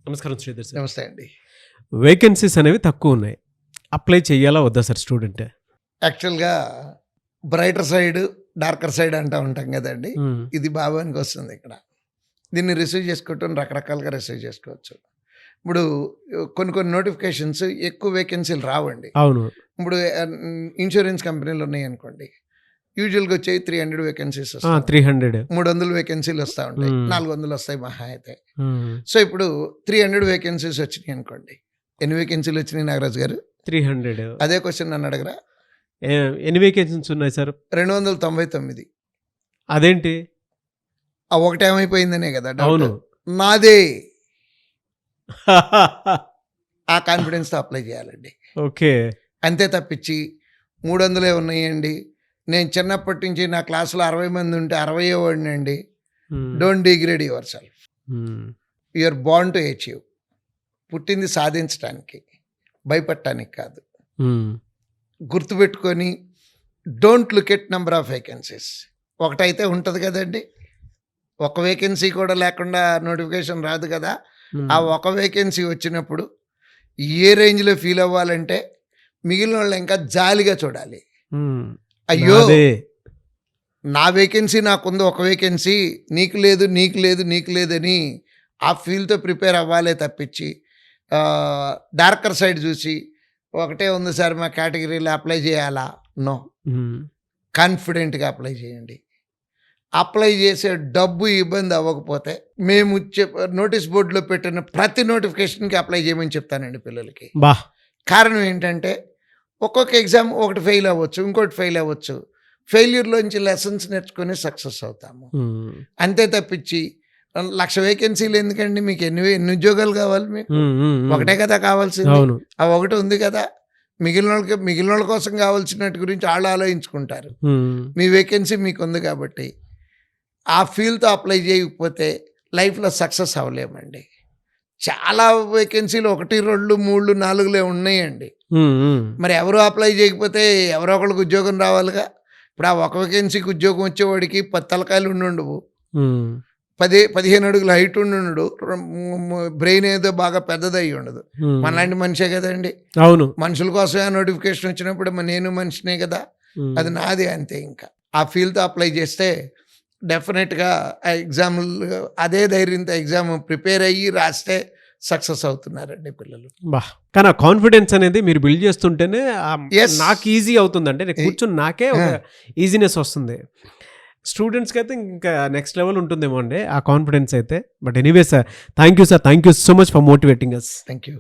నమస్కారం శ్రీధర్ సార్. నమస్తే అండి. వేకెన్సీస్ అనేవి తక్కువ ఉన్నాయి. అప్లై చేయాలా వద్దా సార్ స్టూడెంట్? యాక్చువల్గా బ్రైటర్ సైడ్, డార్కర్ సైడ్ అంటూ ఉంటాం కదండి. ఇది భావానికి వస్తుంది ఇక్కడ. దీన్ని రిసీవ్ చేసుకోవటం రకరకాలుగా రిసీవ్ చేసుకోవచ్చు. ఇప్పుడు కొన్ని నోటిఫికేషన్స్ ఎక్కువ వేకెన్సీలు రావండి. అవును. ఇప్పుడు ఇన్సూరెన్స్ కంపెనీలు ఉన్నాయి అనుకోండి, యూజువల్గా వచ్చేవి 300 వేకెన్సీస్ 300 300 వేకెన్సీలు వస్తూ ఉంటాయి, 400 వస్తాయి మహా అయితే. సో ఇప్పుడు 300 వేకెన్సీస్ వచ్చినాయి అనుకోండి. ఎన్ని వేకెన్సీలు వచ్చినాయి నాగరాజు గారు? 300. అదే క్వశ్చన్ నన్ను అడగరా? ఎన్ని వేకెన్సీస్ ఉన్నాయి సార్? 299. అదేంటి? ఆ ఒకటి ఏమైపోయిందనే కదా. అవును. నాదే. ఆ కాన్ఫిడెన్స్తో అప్లై చేయాలండి. ఓకే. అంతే తప్పించి 300 ఉన్నాయండి, నేను చిన్నప్పటి నుంచి నా క్లాసులో 60 మంది ఉంటే 60 వాడినండి. Don't degrade yourself. You're born to achieve. పుట్టింది సాధించడానికి, భయపడటానికి కాదు. గుర్తుపెట్టుకొని don't look at number of vacancies. ఒకటైతే ఉంటుంది కదండి, ఒక వేకెన్సీ కూడా లేకుండా నోటిఫికేషన్ రాదు కదా. ఆ ఒక వేకెన్సీ వచ్చినప్పుడు ఏ రేంజ్లో ఫీల్ అవ్వాలంటే మిగిలిన వాళ్ళు ఇంకా జాలిగా చూడాలి. అయ్యో నా వేకెన్సీ నాకుంది, ఒక వేకెన్సీ నీకు లేదు, నీకు లేదు, నీకు లేదని ఆ ఫీల్తో ప్రిపేర్ అవ్వాలే తప్పించి డార్కర్ సైడ్ చూసి ఒకటే ఉంది సార్ మా కేటగిరీలో అప్లై చేయాలా? నో. కాన్ఫిడెంట్గా అప్లై చేయండి. అప్లై చేసే డబ్బు ఇబ్బంది అవ్వకపోతే మేము నోటీస్ బోర్డులో పెట్టిన ప్రతి నోటిఫికేషన్కి అప్లై చేయమని చెప్తానండి పిల్లలకి. కారణం ఏంటంటే ఒక్కొక్క ఎగ్జామ్ ఒకటి ఫెయిల్ అవ్వచ్చు, ఇంకోటి ఫెయిల్ అవ్వచ్చు. ఫెయిల్యూర్లోంచి లెసన్స్ నేర్చుకొని సక్సెస్ అవుతాము. అంతే తప్పించి 1,00,000 వేకెన్సీలు ఎందుకండి? మీకు ఎన్ని ఉద్యోగాలు కావాలి? మీకు ఒకటే కదా కావాల్సింది. ఆ ఒకటి ఉంది కదా. మిగిలిన వాళ్ళ కోసం కావాల్సినట్టు గురించి వాళ్ళు ఆలోచించుకుంటారు. మీ వేకెన్సీ మీకు ఉంది కాబట్టి ఆ ఫీల్డ్తో అప్లై చేయకపోతే లైఫ్లో సక్సెస్ అవ్వలేమండి. చాలా వేకెన్సీలు 1, 2, 3, 4 ఉన్నాయండి. మరి ఎవరు అప్లై చేయకపోతే ఎవరో ఒకరికి ఉద్యోగం రావాలిగా. ఇప్పుడు ఆ ఒక వేకెన్సీకి ఉద్యోగం వచ్చేవాడికి 10 తలకాయలు ఉండవు, 15 అడుగుల హైట్ ఉండడు, బ్రెయిన్ ఏదో బాగా పెద్దదయ్యి ఉండదు. మనలాంటి మనిషే కదండి. అవును. మనుషుల కోసమే నోటిఫికేషన్ వచ్చినప్పుడు నేను మనిషినే కదా, అది నాది అంతే. ఇంకా ఆ ఫీల్డ్తో అప్లై చేస్తే డెఫినెట్గా ఆ ఎగ్జామ్ అదే ధైర్యంతో ఎగ్జామ్ ప్రిపేర్ అయ్యి రాస్తే సక్సెస్ అవుతున్నారండి పిల్లలు. కానీ ఆ కాన్ఫిడెన్స్ అనేది మీరు బిల్డ్ చేస్తుంటేనే నాకు ఈజీ అవుతుంది. అంటే నేను కూర్చొని నాకే ఒక ఈజీనెస్ వస్తుంది. స్టూడెంట్స్కి అయితే ఇంకా నెక్స్ట్ లెవెల్ ఉంటుందేమో అండి ఆ కాన్ఫిడెన్స్ అయితే. But anyway sir, thank you sir, thank you so much for motivating us. Thank you.